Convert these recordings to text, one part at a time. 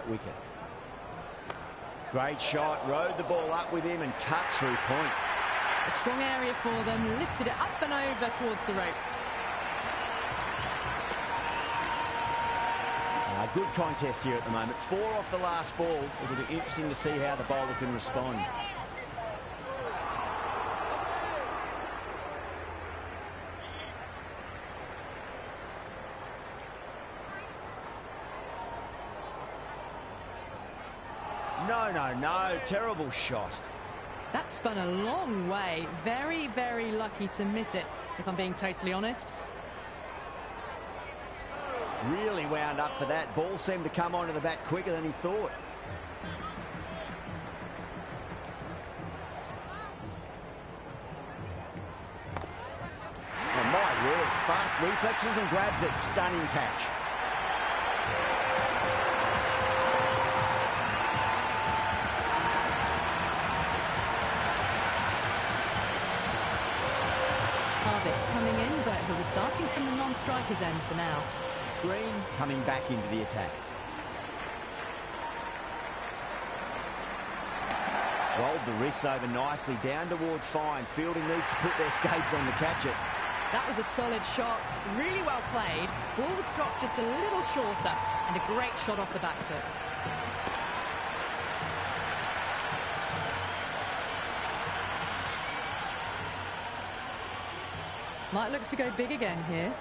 that wicket. Great shot, rode the ball up with him and cuts through point. A strong area for them, lifted it up and over towards the rope. Good contest here at the moment. 4 off the last ball. It'll be interesting to see how the bowler can respond. No. Terrible shot. That spun a long way. Very, very lucky to miss it, if I'm being totally honest. Really wound up for that. Ball seemed to come onto the bat quicker than he thought. Oh, my word. Fast reflexes and grabs it. Stunning catch. Harvick coming in, but he'll be starting from the non-striker's end for now. Green coming back into the attack. Rolled the wrists over nicely down towards fine. Fielding needs to put their skates on to catch it. That was a solid shot, really well played. Ball was dropped just a little shorter, and a great shot off the back foot. Might look to go big again here.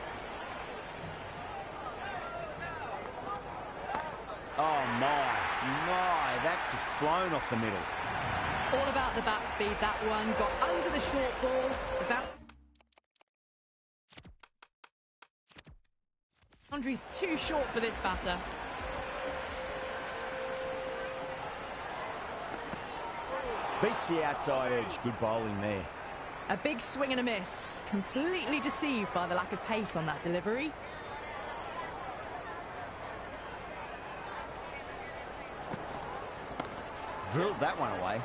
Oh my, that's just flown off the middle. All about the bat speed, that one. Got under the short ball. The boundary's too short for this batter. Beats the outside edge. Good bowling there. A big swing and a miss. Completely deceived by the lack of pace on that delivery. Drilled that one away.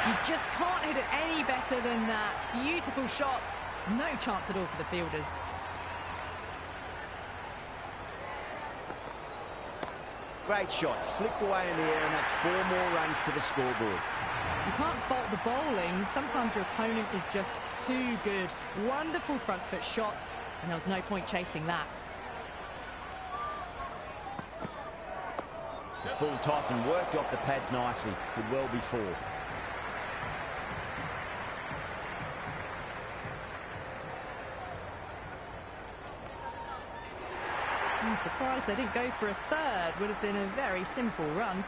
You just can't hit it any better than that. Beautiful shot. No chance at all for the fielders. Great shot. Flicked away in the air, and that's 4 more runs to the scoreboard. You can't fault the bowling. Sometimes your opponent is just too good. Wonderful front foot shot, and there was no point chasing that. It's a full toss and worked off the pads nicely. Could well be 4. I'm surprised they didn't go for a third. Would have been a very simple run.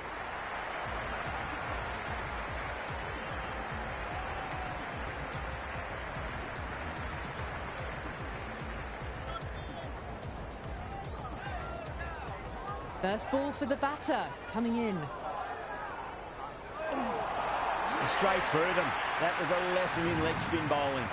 First ball for the batter, coming in. Straight through them. That was a lesson in leg spin bowling.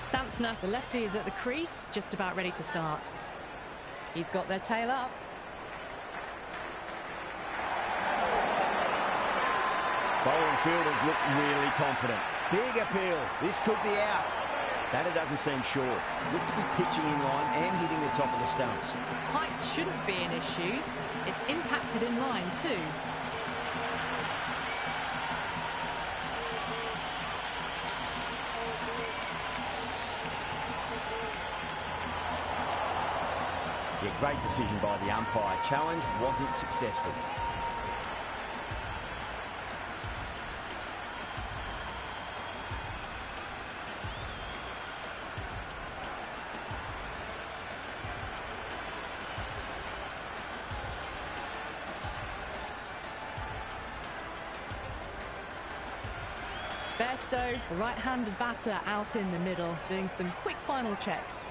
Santner, the lefty, is at the crease, just about ready to start. He's got their tail up. Bowling fielders look really confident. Big appeal. This could be out. Batter doesn't seem sure. Look to be pitching in line and hitting the top of the stumps. Height shouldn't be an issue. It's impacted in line too. Yeah, great decision by the umpire. Challenge wasn't successful. Bairstow, the right-handed batter, out in the middle, doing some quick final checks.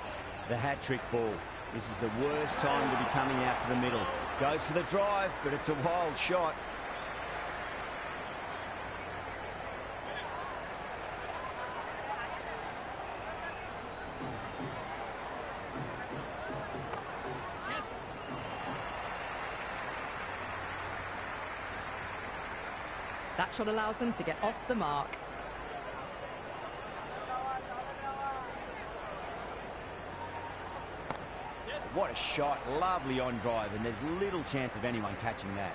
The hat-trick ball. This is the worst time to be coming out to the middle. Goes for the drive, but it's a wild shot. That shot allows them to get off the mark. What a shot, lovely on drive, and there's little chance of anyone catching that.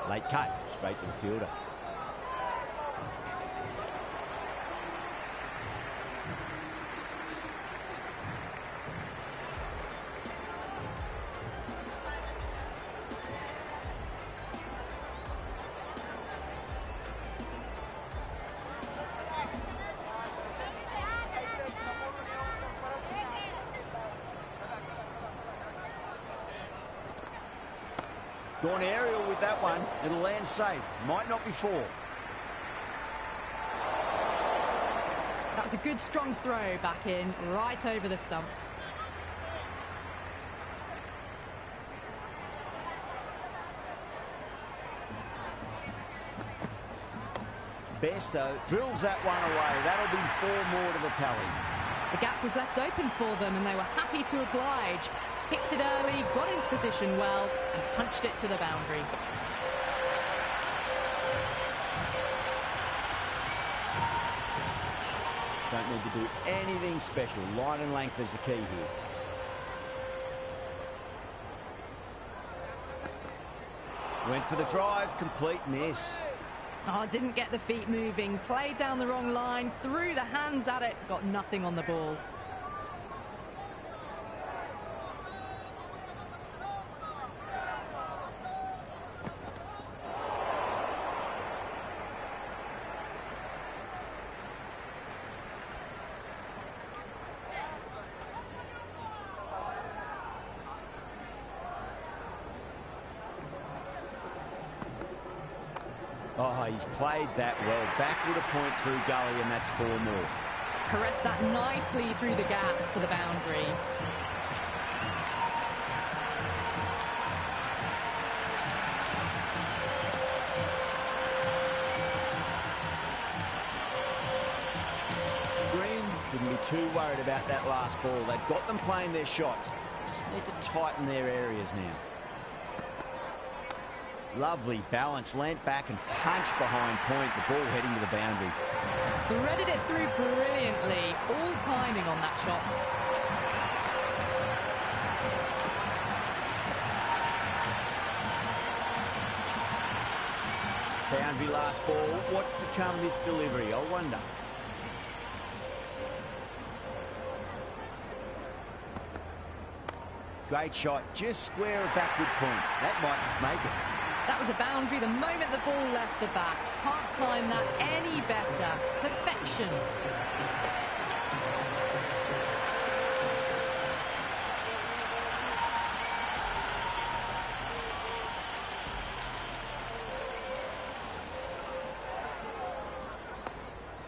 Late cut, straight to the fielder. Gone aerial with that one. It'll land safe. Might not be four. That was a good strong throw back in, right over the stumps. Bairstow drills that one away. That'll be 4 more to the tally. The gap was left open for them and they were happy to oblige. Picked it early, got into position well, and punched it to the boundary. Don't need to do anything special. Line and length is the key here. Went for the drive, complete miss. Oh, didn't get the feet moving, played down the wrong line, threw the hands at it, got nothing on the ball. Oh, he's played that well. Backward a point through gully, and that's 4 more. Caressed that nicely through the gap to the boundary. Green shouldn't be too worried about that last ball. They've got them playing their shots. Just need to tighten their areas now. Lovely balance, leant back and punched behind point. The ball heading to the boundary. Threaded it through brilliantly. All timing on that shot. Boundary last ball. What's to come this delivery? I wonder. Great shot. Just square a backward point. That might just make it. That was a boundary the moment the ball left the bat. Can't time that any better. Perfection.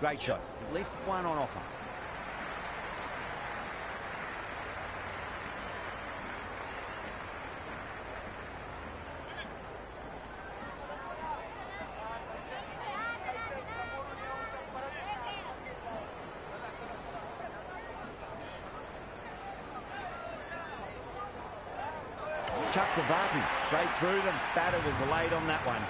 Great shot. At least one on offer. Chakravarti straight through them. Batter was late on that one.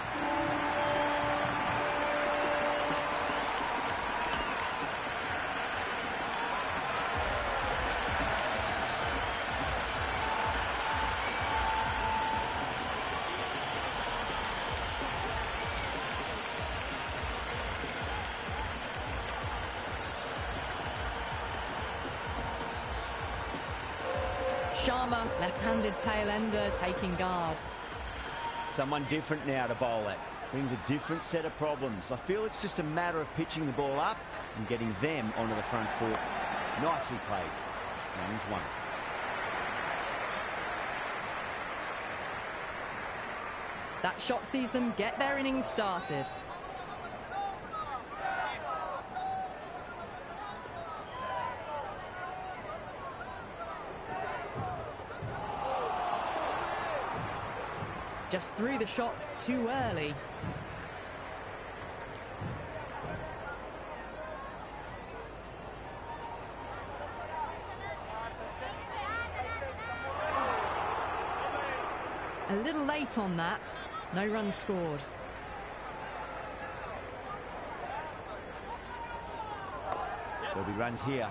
Sharma, left-handed tail-ender, taking guard. Someone different now to bowl at. Brings a different set of problems. I feel it's just a matter of pitching the ball up and getting them onto the front foot. Nicely played. Runs one. That shot sees them get their innings started. Just threw the shot too early. A little late on that. No runs scored. There'll be runs here.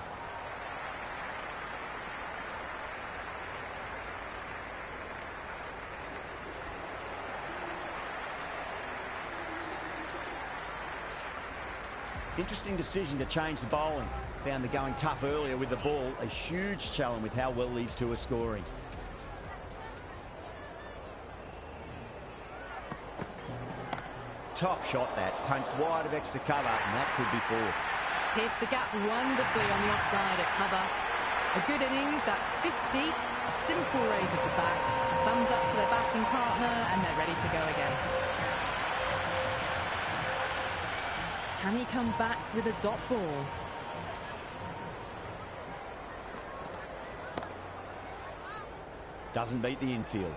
Interesting decision to change the bowling. Found the going tough earlier with the ball. A huge challenge with how well these two are scoring. Top shot that. Punched wide of extra cover, and that could be four. Pierced the gap wonderfully on the offside at cover. A good innings, that's 50. A simple raise of the bats. Thumbs up to their batting partner, and they're ready to go again. Can he come back with a dot ball? Doesn't beat the infield.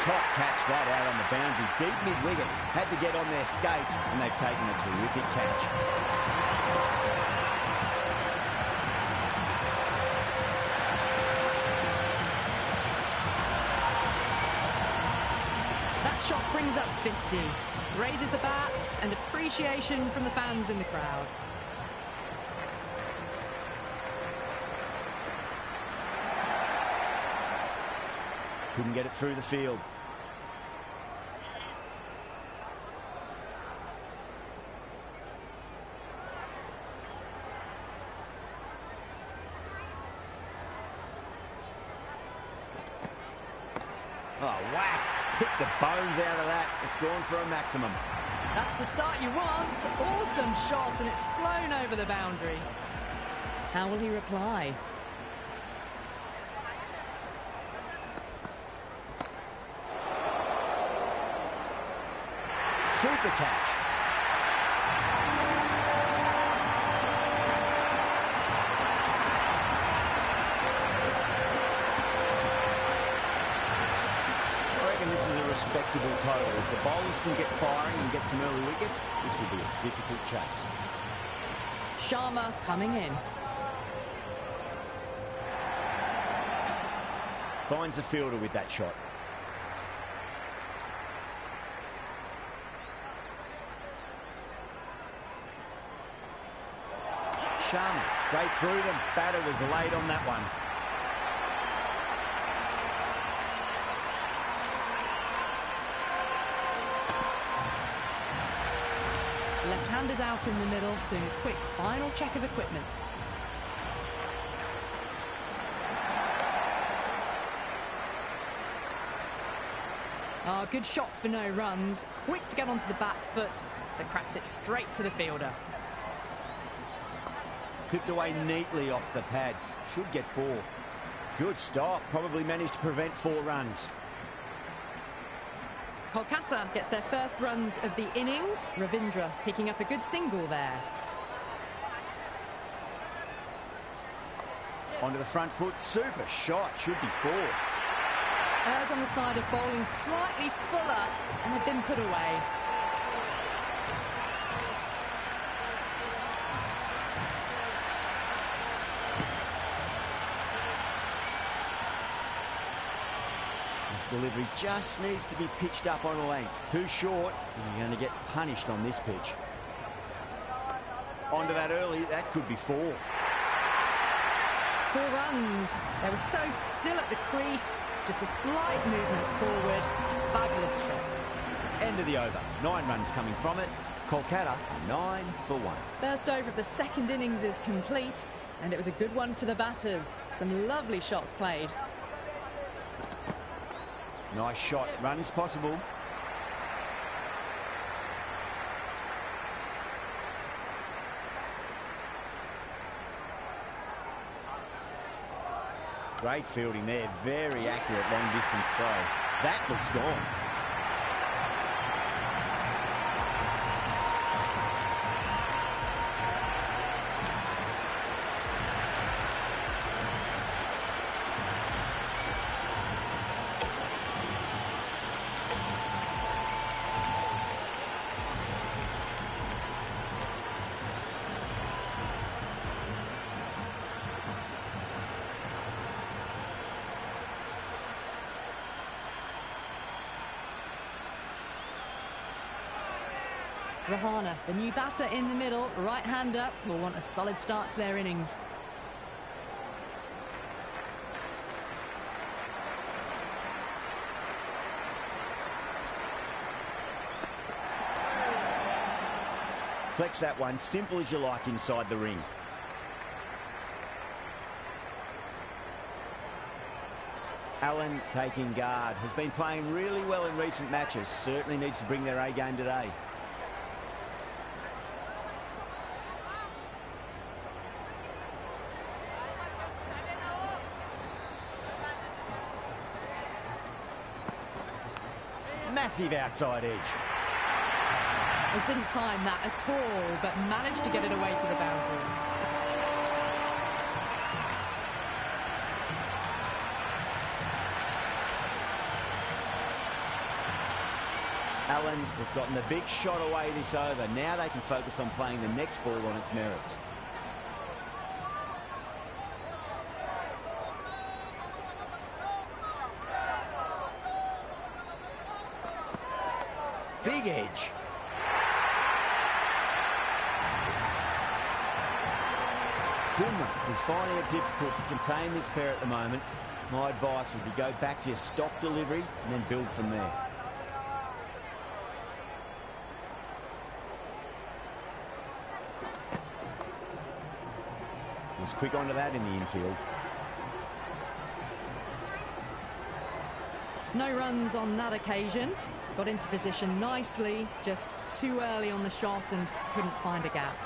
Top catch that out on the boundary. Deep mid-wicket. Had to get on their skates, and they've taken a terrific catch. That shot brings up 50. Raises the bats, and appreciation from the fans in the crowd. Couldn't get it through the field. Oh, whack! Hit the bones out of that. It's gone for a maximum. That's the start you want. Awesome shot, and it's flown over the boundary. How will he reply? Super catch. I reckon this is a respectable total. If the bowlers can get firing and get some early wickets, this will be a difficult chase. Sharma coming in. Finds the fielder with that shot. Sharma straight through them. Batter was late on that one. Left-handers out in the middle, doing a quick final check of equipment. Oh, good shot for no runs. Quick to get onto the back foot, but cracked it straight to the fielder. Clipped away neatly off the pads. Should get four. Good stop. Probably managed to prevent 4 runs. Kolkata gets their first runs of the innings. Ravindra picking up a good single there. Onto the front foot. Super shot. Should be 4. Errs on the side of bowling slightly fuller and have been put away. This delivery just needs to be pitched up on a length. Too short, and you're going to get punished on this pitch. Onto that early. That could be 4. 4 runs. They were so still at the crease. Just a slight movement forward. Fabulous shot. End of the over. 9 runs coming from it. Kolkata 9 for 1. First over of the second innings is complete, and it was a good one for the batters. Some lovely shots played. Nice shot. Run is possible. Great fielding there. Very accurate long-distance throw. That looks gone. Rahana, the new batter in the middle, right-hander, will want a solid start to their innings. Flex that one, simple as you like inside the ring. Allen taking guard, has been playing really well in recent matches, certainly needs to bring their A game today. Massive outside edge. They didn't time that at all, but managed to get it away to the boundary. Allen has gotten the big shot away this over. Now they can focus on playing the next ball on its merits. Big edge. Boomer is finding it difficult to contain this pair at the moment. My advice would be go back to your stock delivery and then build from there. Was quick onto that in the infield. No runs on that occasion. Got into position nicely, just too early on the shot and couldn't find a gap.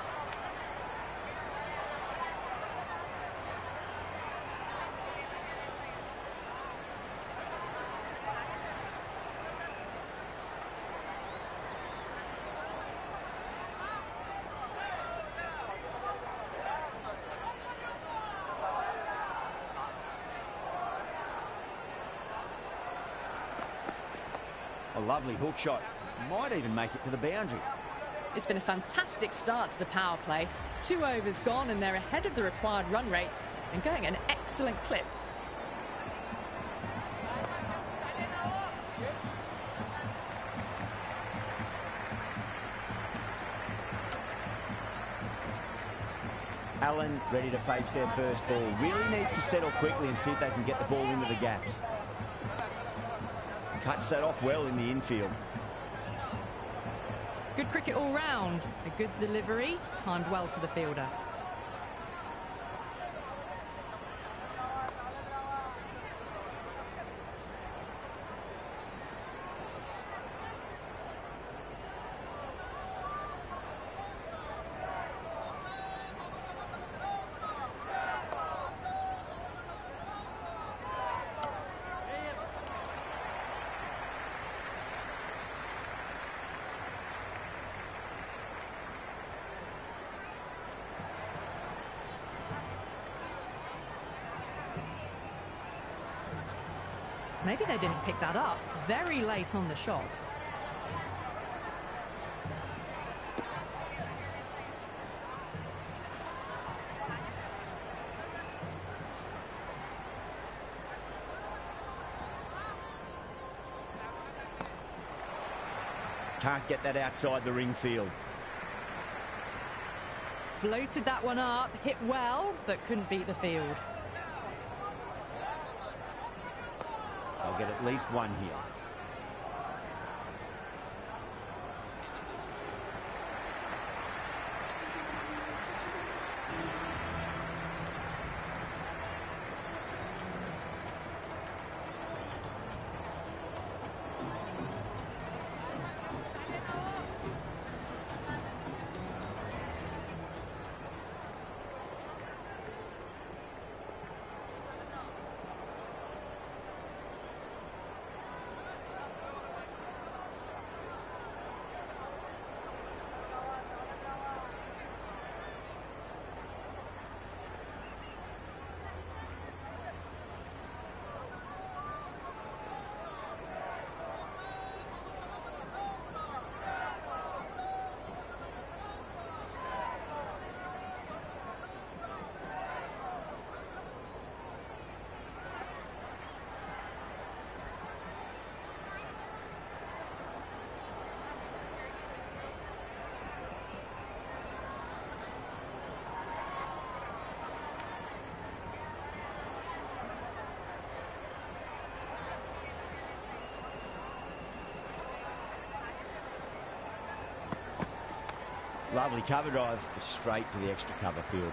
A lovely hook shot. Might even make it to the boundary. It's been a fantastic start to the power play. 2 overs gone and they're ahead of the required run rate and going at an excellent clip. Allen ready to face their first ball. Really needs to settle quickly and see if they can get the ball into the gaps. Cuts that off well in the infield. Good cricket all round. A good delivery, timed well to the fielder. Maybe they didn't pick that up very late on the shot. Can't get that outside the ring field. Floated that one up, hit well, but couldn't beat the field. They'll get at least one here. Lovely cover drive, straight to the extra cover fielder.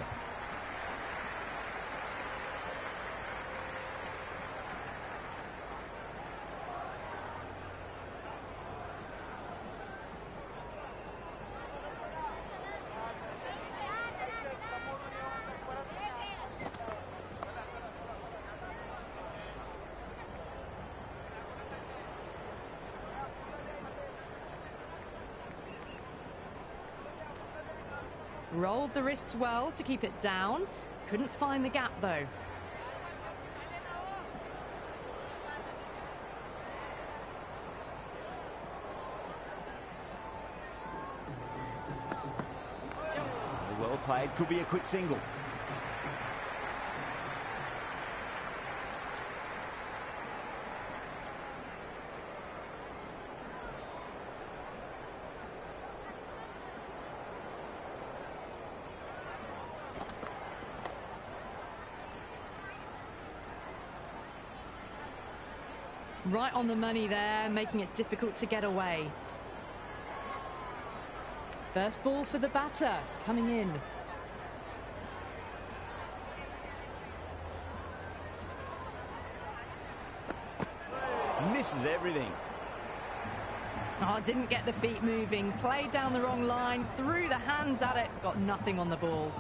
Rolled the wrists well to keep it down. Couldn't find the gap, though. Well played. Could be a quick single. Right on the money there, making it difficult to get away. First ball for the batter, coming in. Misses everything. Oh, didn't get the feet moving, played down the wrong line, threw the hands at it, got nothing on the ball.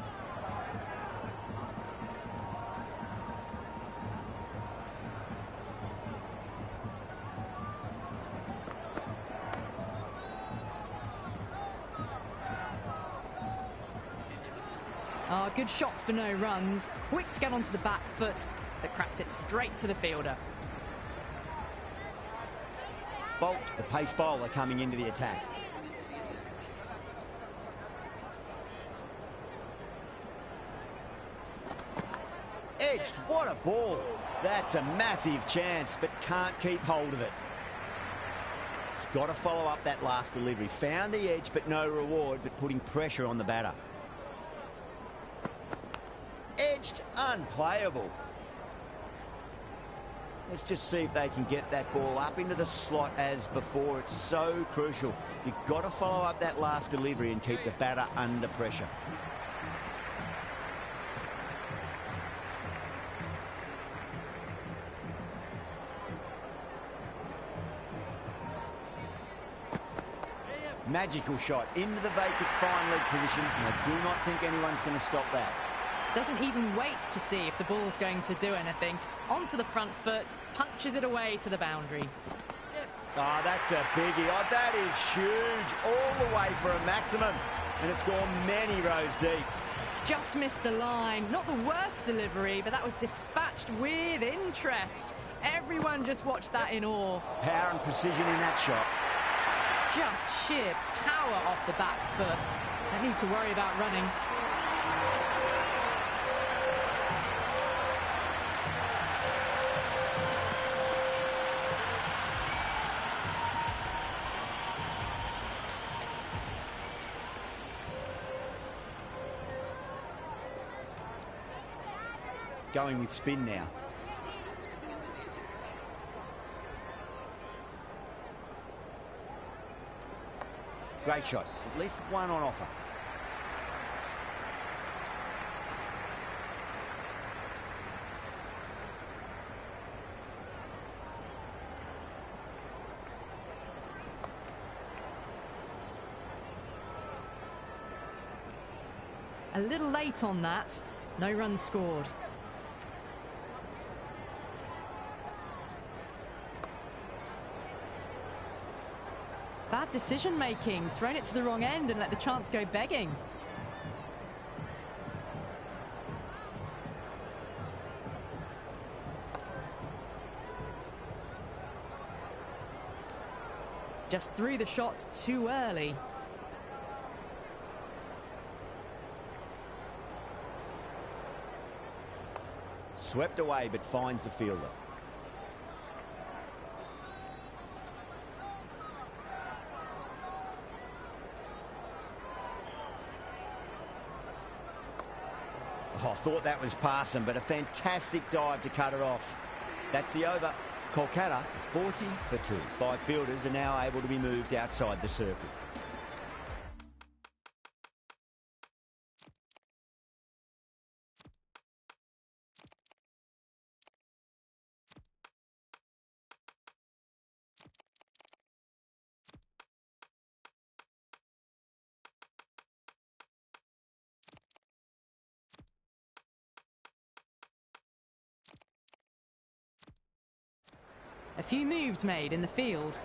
Oh, good shot for no runs. Quick to get onto the back foot, but cracked it straight to the fielder. Bolt, the pace bowler, coming into the attack. Edged, what a ball. That's a massive chance, but can't keep hold of it. He's got to follow up that last delivery. Found the edge, but no reward, but putting pressure on the batter. Edged, unplayable. Let's just see if they can get that ball up into the slot as before. It's so crucial. You've got to follow up that last delivery and keep the batter under pressure. Magical shot into the vacant fine leg position, and I do not think anyone's going to stop that. Doesn't even wait to see if the ball's going to do anything. Onto the front foot, punches it away to the boundary. Oh, that's a biggie. Oh, that is huge. All the way for a maximum. And it's gone many rows deep. Just missed the line. Not the worst delivery, but that was dispatched with interest. Everyone just watched that in awe. Power and precision in that shot. Just sheer power off the back foot. Don't need to worry about running. Going with spin now. Great shot. At least one on offer. A little late on that. No runs scored. Bad decision-making, thrown it to the wrong end and let the chance go begging. Just threw the shot too early. Swept away, but finds the fielder. Oh, I thought that was passing, but a fantastic dive to cut it off. That's the over. Kolkata 40 for 2. 5 fielders are now able to be moved outside the circle. A few moves made in the field.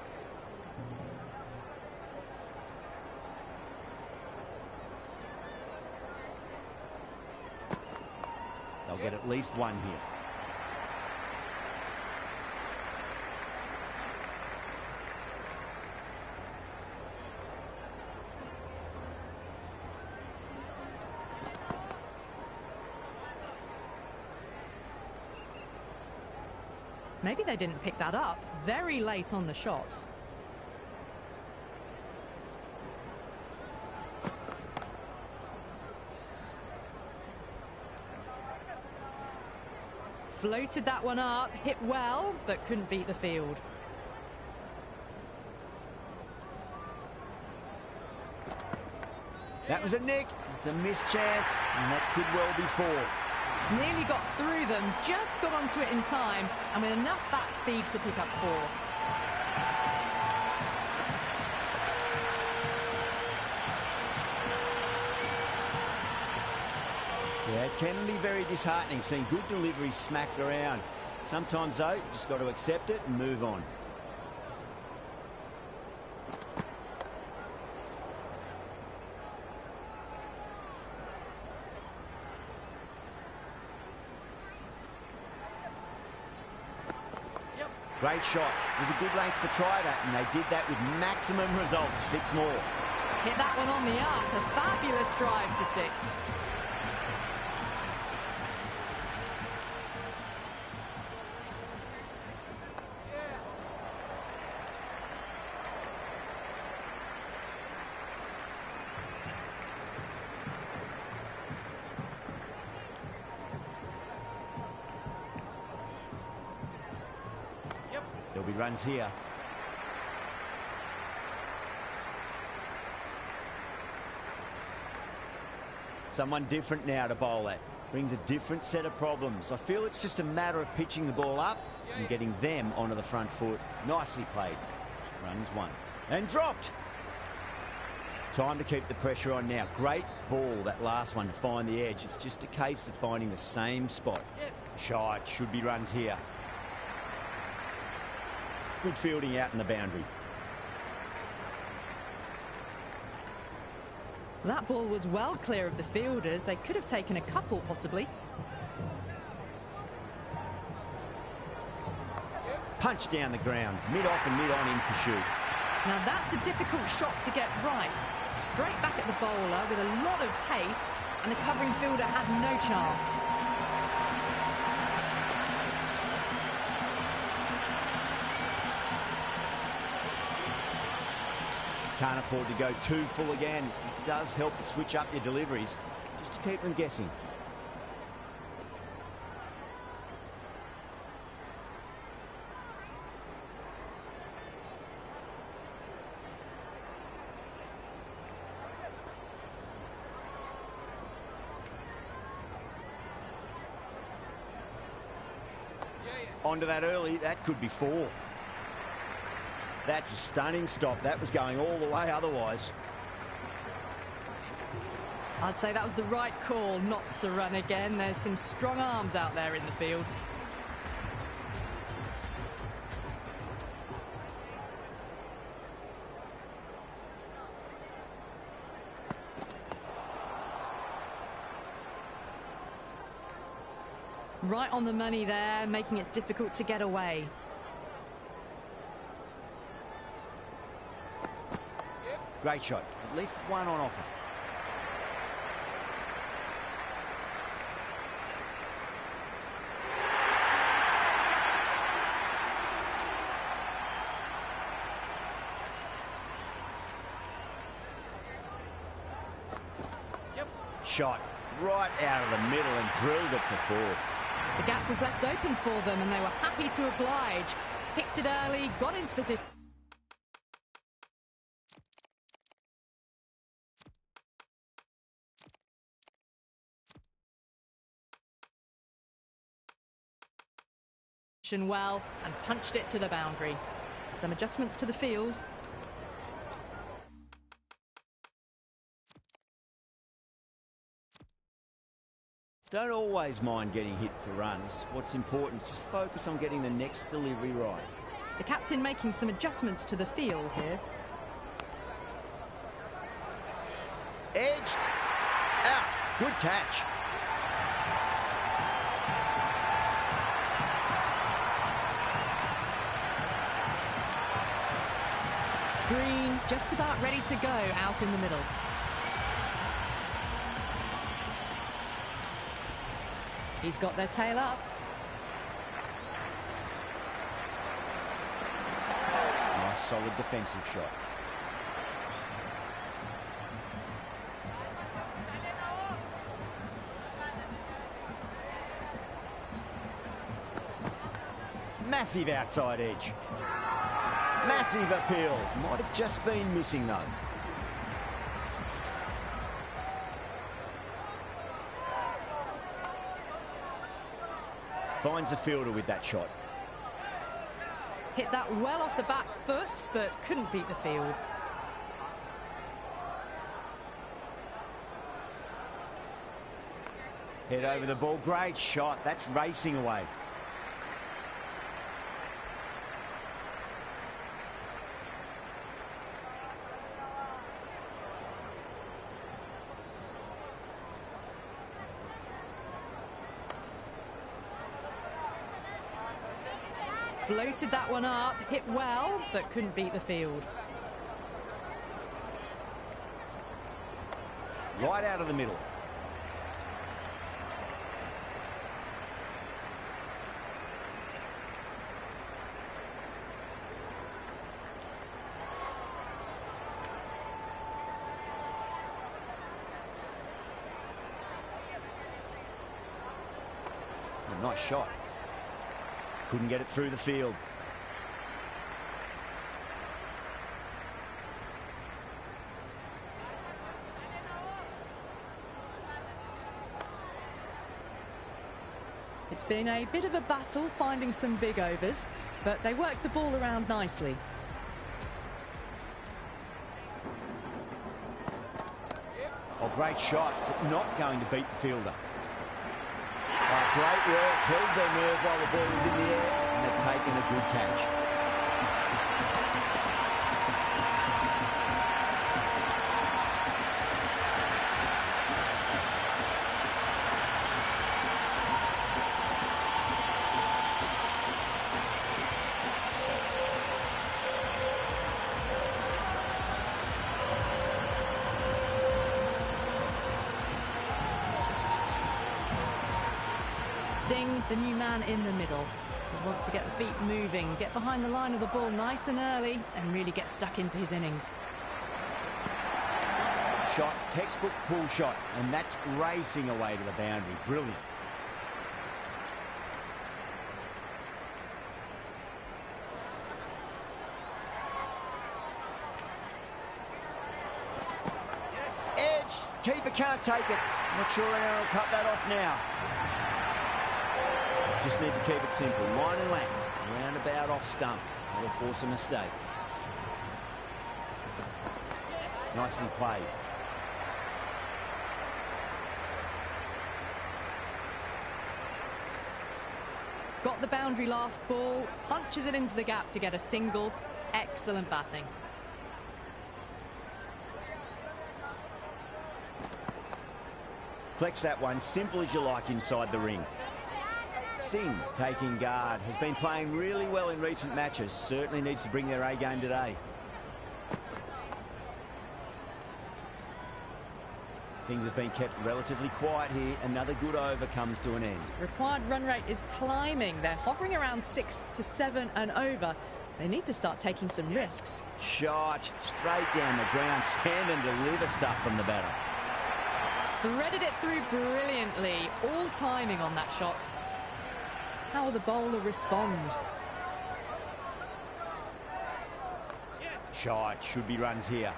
They'll get at least one here. Maybe they didn't pick that up very late on the shot. Floated that one up, hit well, but couldn't beat the field. That was a nick. It's a missed chance, and that could well be four. Nearly got through them, just got onto it in time, and with enough bat speed to pick up four. Yeah, it can be very disheartening seeing good deliveries smacked around. Sometimes, though, you just got to accept it and move on. Great shot. It was a good length to try that, and they did that with maximum results. 6 more. Hit that one on the up. A fabulous drive for 6. There'll be runs here. Someone different now to bowl that. Brings a different set of problems. I feel it's just a matter of pitching the ball up and getting them onto the front foot. Nicely played. Runs 1. And dropped. Time to keep the pressure on now. Great ball, that last one, to find the edge. It's just a case of finding the same spot. Shot. Should be runs here. Good fielding out in the boundary. That ball was well clear of the fielders. They could have taken a couple, possibly. Punch down the ground. Mid-off and mid-on in pursuit. Now that's a difficult shot to get right. Straight back at the bowler with a lot of pace, and the covering fielder had no chance. Can't afford to go too full again. It does help to switch up your deliveries, just to keep them guessing. Onto that early, that could be 4. That's a stunning stop. That was going all the way otherwise. I'd say that was the right call not to run again. There's some strong arms out there in the field. Right on the money there, making it difficult to get away. Great shot. At least one on offer. Shot right out of the middle and drilled it for 4. The gap was left open for them and they were happy to oblige. Picked it early, got into position. Well and punched it to the boundary. Some adjustments to the field. Don't always mind getting hit for runs. What's important is just focus on getting the next delivery right. The captain making some adjustments to the field here. Edged. Out. Good catch. Green just about ready to go out in the middle. He's got their tail up. Nice solid defensive shot. Massive outside edge. Massive appeal. Might have just been missing though. Finds the fielder with that shot. Hit that well off the back foot, but couldn't beat the field. Head over the ball. Great shot. That's racing away. Floated that one up, hit well, but couldn't beat the field. Right out of the middle. Oh, nice shot. Couldn't get it through the field. It's been a bit of a battle finding some big overs, but they worked the ball around nicely. Oh, great shot, but not going to beat the fielder. Great work, held their nerve while the ball was in the air, and they've taken a good catch. Singh, the new man in the middle. He wants to get the feet moving, get behind the line of the ball nice and early, and really get stuck into his innings. Shot, textbook pull shot, and that's racing away to the boundary. Brilliant. Edge, keeper can't take it. Not sure anyone will cut that off now. Just need to keep it simple. Line and length. Roundabout off stump. That'll force a mistake. Nicely played. Got the boundary last ball, punches it into the gap to get a single. Excellent batting. Collects that one, simple as you like inside the ring. Singh taking guard, has been playing really well in recent matches, certainly needs to bring their A game today. Things have been kept relatively quiet here. Another good over comes to an end. Required run rate is climbing. They're hovering around 6 to 7 and over. They need to start taking some risks. Shot straight down the ground, stand and deliver stuff from the batter. Threaded it through brilliantly, all timing on that shot. How will the bowler respond? Shot, should be runs here.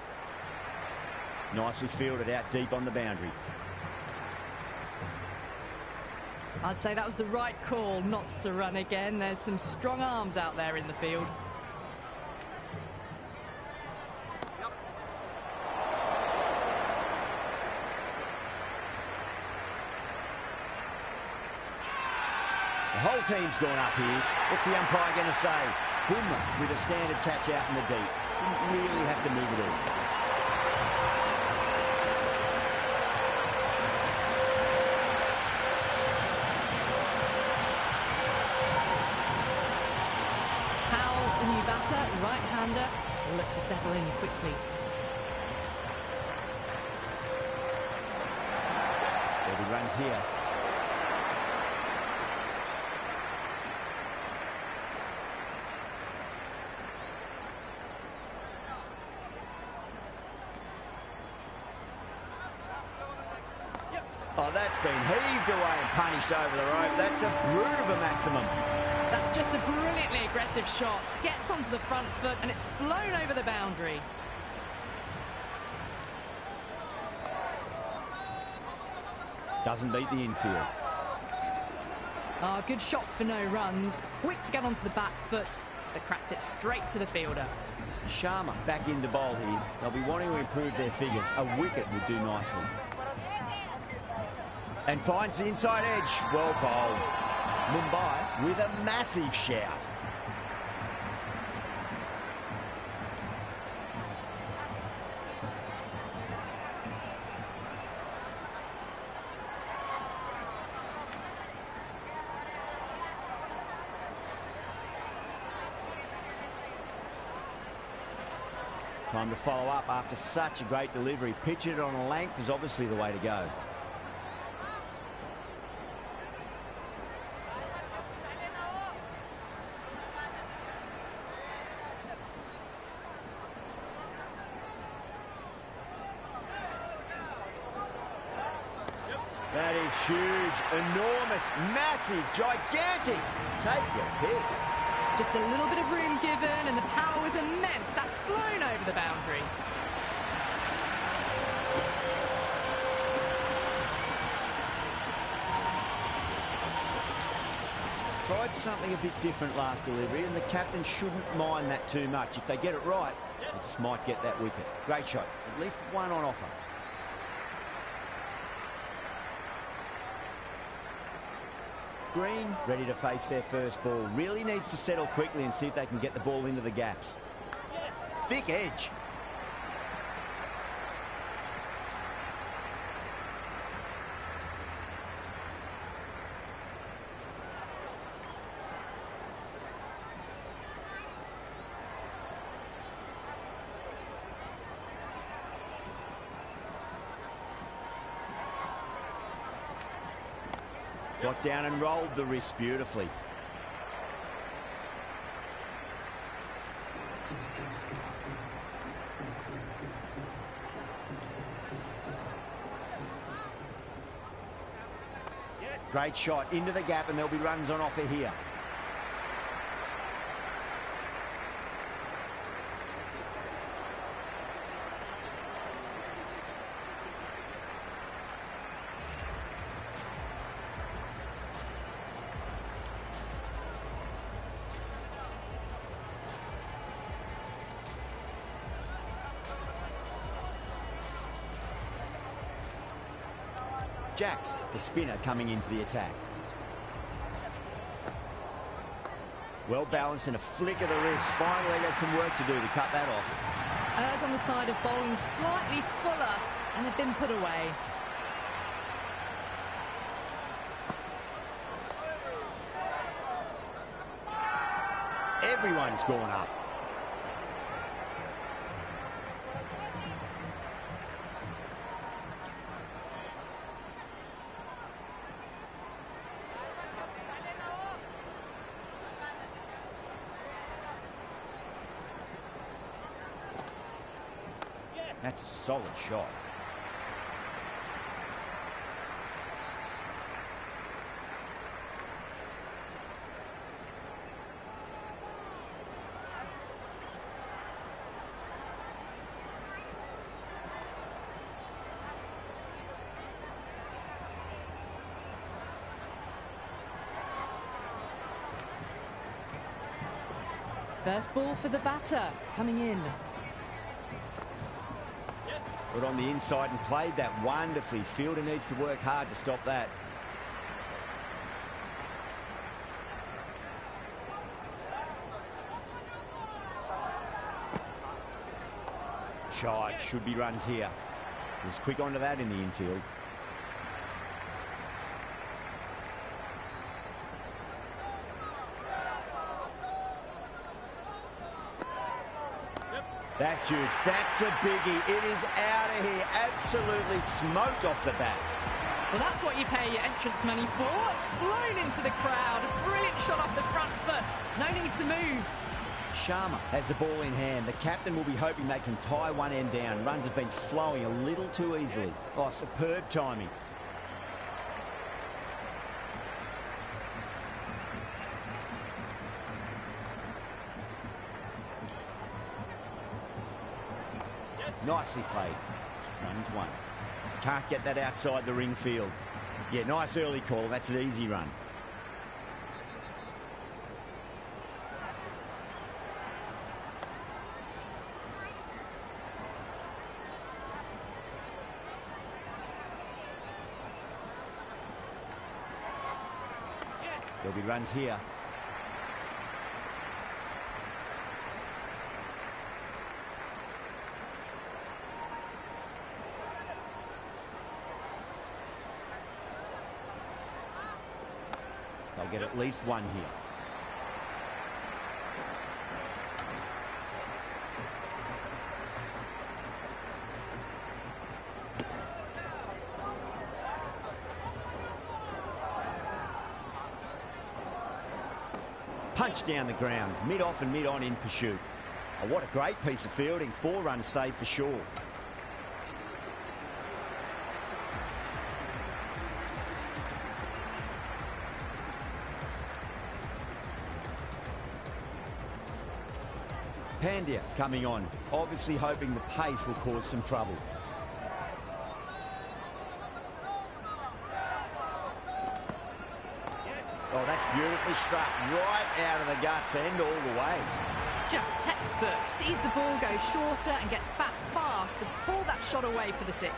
Nicely fielded out deep on the boundary. I'd say that was the right call not to run again. There's some strong arms out there in the field. The whole team's gone up here. What's the umpire going to say? Boomer with a standard catch out in the deep. Didn't really have to move it all. Right-hander will look to settle in quickly. He runs here. Oh, that's been heaved away and punished over the rope. That's a brute of a maximum. That's just a brilliantly aggressive shot. Gets onto the front foot and it's flown over the boundary. Doesn't beat the infield. Oh, good shot for no runs. Quick to get onto the back foot, but cracked it straight to the fielder. Sharma back into bowl here. They'll be wanting to improve their figures. A wicket would do nicely. And finds the inside edge. Well bowled. Mumbai with a massive shout. Time to follow up after such a great delivery. Pitch it on a length is obviously the way to go. That is huge, enormous, massive, gigantic. Take your pick. Just a little bit of room given and the power was immense. That's flown over the boundary. Tried something a bit different last delivery and the captain shouldn't mind that too much. If they get it right, they just might get that wicket. Great shot. At least one on offer. Green ready to face their first ball. Really needs to settle quickly and see if they can get the ball into the gaps. Thick edge. Got down and rolled the wrist beautifully. Great shot into the gap and there'll be runs on offer here. Jacks, the spinner, coming into the attack. Well balanced and a flick of the wrist. Finally got some work to do to cut that off. Errs on the side of bowling slightly fuller and have been put away. Everyone's gone up. That's a solid shot. First ball for the batter coming in. Put on the inside and played that wonderfully. Fielder needs to work hard to stop that. shot. Should be runs here. He's quick onto that in the infield. That's huge. That's a biggie. It is out of here. Absolutely smoked off the bat. Well, that's what you pay your entrance money for. It's flown into the crowd. Brilliant shot off the front foot. No need to move. Sharma has the ball in hand. The captain will be hoping they can tie one end down. Runs have been flowing a little too easily. Oh, superb timing. Nicely played. Runs one. Can't get that outside the ring field. Yeah, nice early call. That's an easy run. There'll be runs here. They'll get at least one here. Punch down the ground, mid-off and mid-on in pursuit. Oh, what a great piece of fielding. 4 runs saved for sure. Pandya coming on, obviously hoping the pace will cause some trouble. Oh, that's beautifully struck, right out of the guts and all the way. Just textbook. Sees the ball go shorter and gets back fast to pull that shot away for the 6.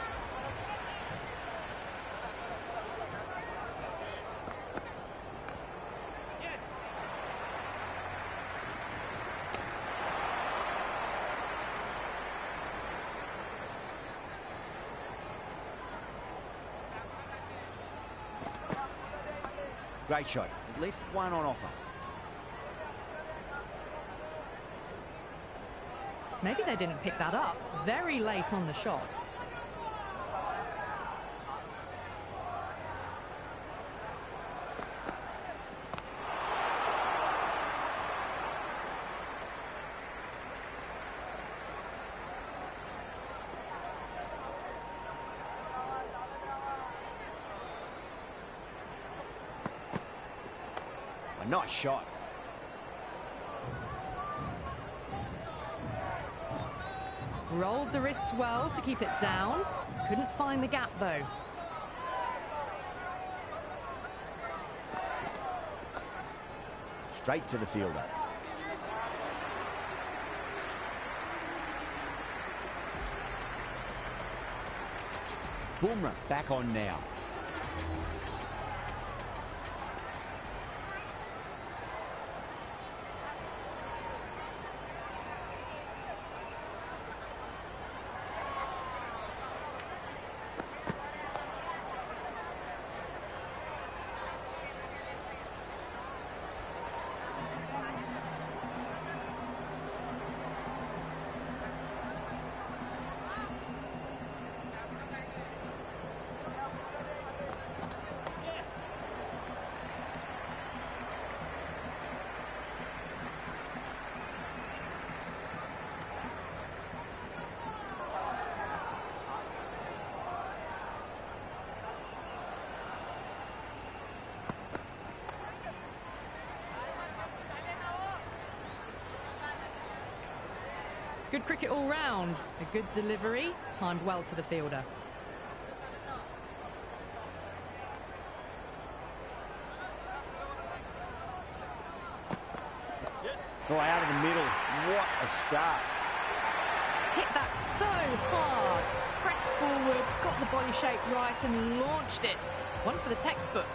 Great shot. At least one on offer. Maybe they didn't pick that up. Very late on the shot. A nice shot. Rolled the wrists well to keep it down. Couldn't find the gap, though. Straight to the fielder. Bumrah back on now. Good cricket all round. A good delivery, timed well to the fielder. Oh, out of the middle. What a start. Hit that so hard. Pressed forward, got the body shape right and launched it. One for the textbook.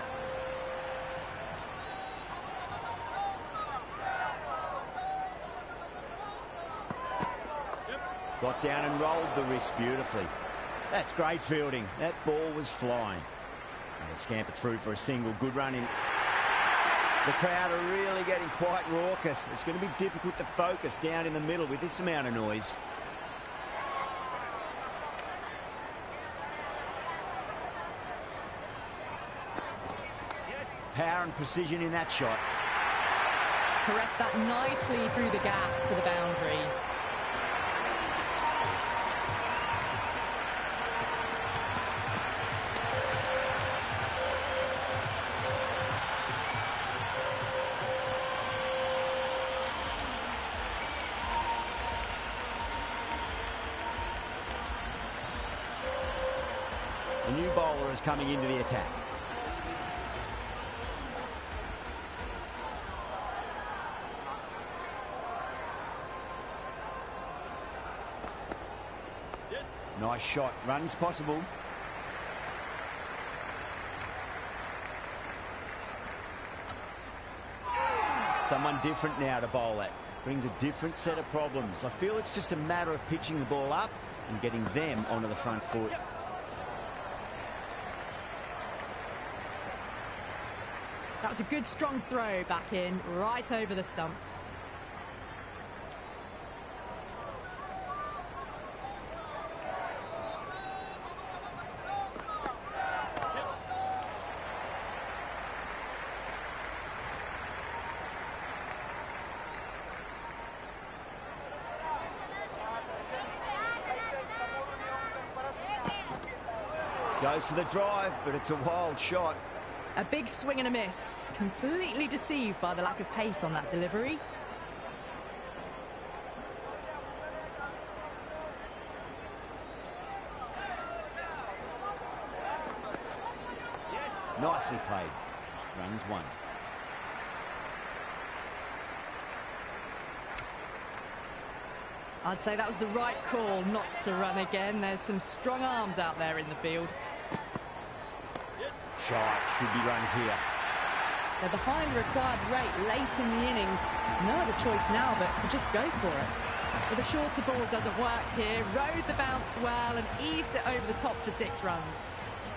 Got down and rolled the wrist beautifully. That's great fielding. That ball was flying. And they scamper through for a single. Good running. The crowd are really getting quite raucous. It's going to be difficult to focus down in the middle with this amount of noise. Power and precision in that shot. Caressed that nicely through the gap to the boundary. A new bowler is coming into the attack. Nice shot. Runs possible. Someone different now to bowl at. Brings a different set of problems. I feel it's just a matter of pitching the ball up and getting them onto the front foot. That was a good strong throw back in, right over the stumps. Goes for the drive, but it's a wild shot. A big swing and a miss. Completely deceived by the lack of pace on that delivery. Nicely played. Runs one. I'd say that was the right call not to run again. There's some strong arms out there in the field. Shot. Should be runs here. They're behind required rate late in the innings. No other choice now but to just go for it. But the shorter ball doesn't work here. Rode the bounce well and eased it over the top for 6 runs.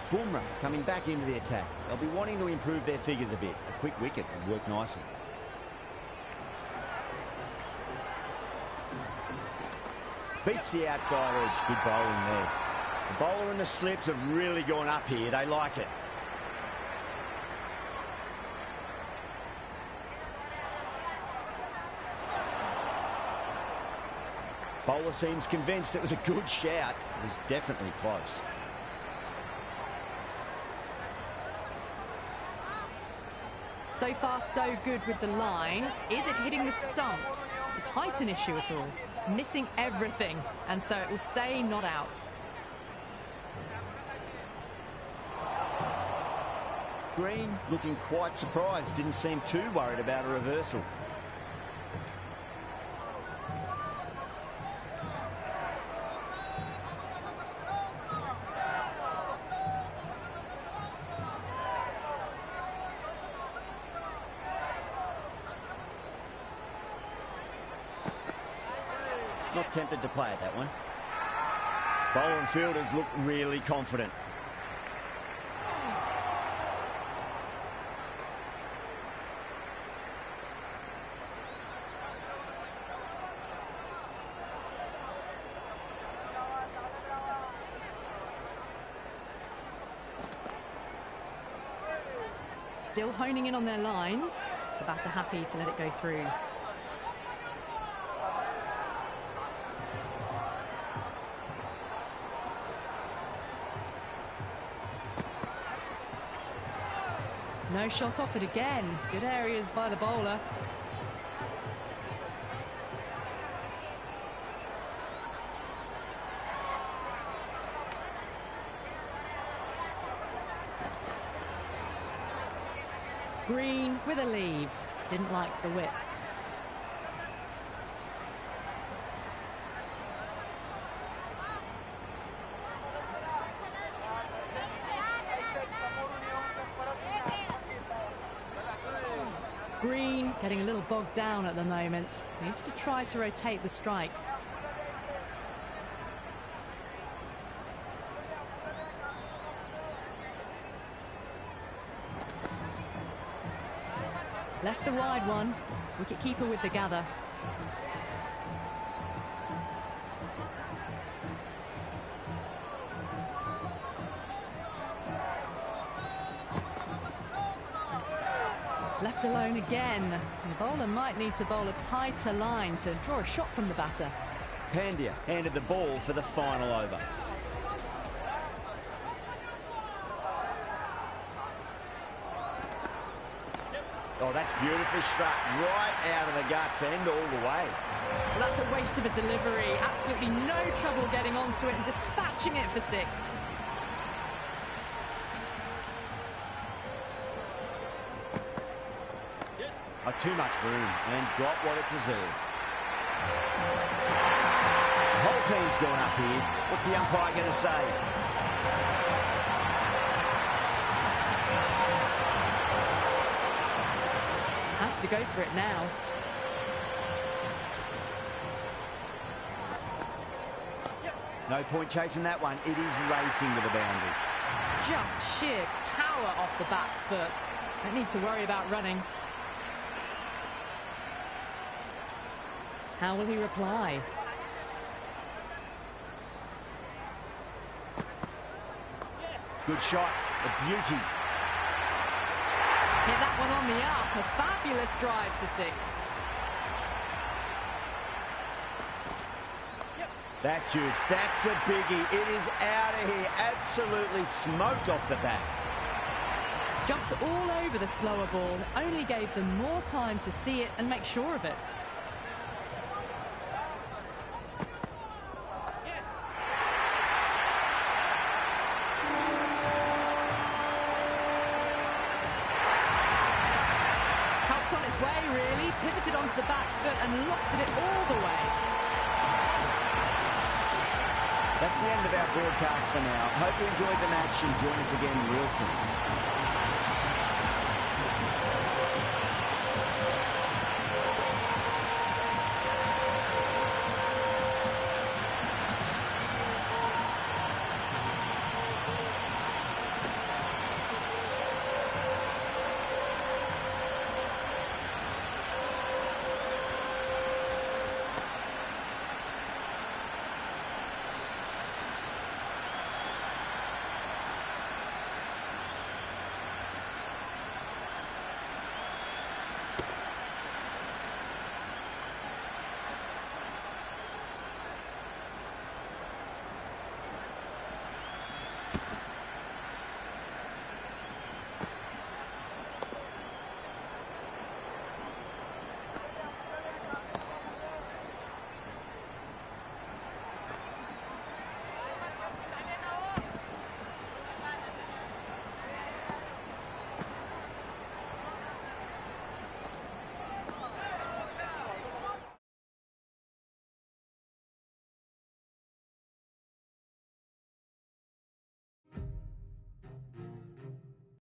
Bumrah coming back into the attack. They'll be wanting to improve their figures a bit. A quick wicket would work nicely. Beats the outside edge. Good bowling there. The bowler and the slips have really gone up here. They like it. Bowler seems convinced it was a good shout. It was definitely close. So far, so good with the line. Is it hitting the stumps? Is height an issue at all? Missing everything, and so it will stay not out. Green looking quite surprised. Didn't seem too worried about a reversal. Not tempted to play at that one. Bowler and fielders look really confident. Still honing in on their lines. The batter happy to let it go through. No shot offered again. Good areas by the bowler. Green with a leave. Didn't like the whip. Green getting a little bogged down at the moment. Needs to try to rotate the strike. Left the wide one. Wicket-keeper with the gather. Left alone again. The bowler might need to bowl a tighter line to draw a shot from the batter. Pandya handed the ball for the final over. Oh, that's beautifully struck right out of the guts end all the way. Well, that's a waste of a delivery. Absolutely no trouble getting onto it and dispatching it for 6. Oh, too much room and got what it deserved. The whole team's gone up here. What's the umpire going to say? Have to go for it now. No point chasing that one. It is racing to the boundary. Just sheer power off the back foot. Don't need to worry about running. How will he reply? Good shot. A beauty. Hit that one on the up. A fabulous drive for 6. That's huge. That's a biggie. It is out of here. Absolutely smoked off the bat. Jumped all over the slower ball. Only gave them more time to see it and make sure of it. On its way, really, pivoted onto the back foot and lofted it all the way. That's the end of our broadcast for now. Hope you enjoyed the match and join us again real soon.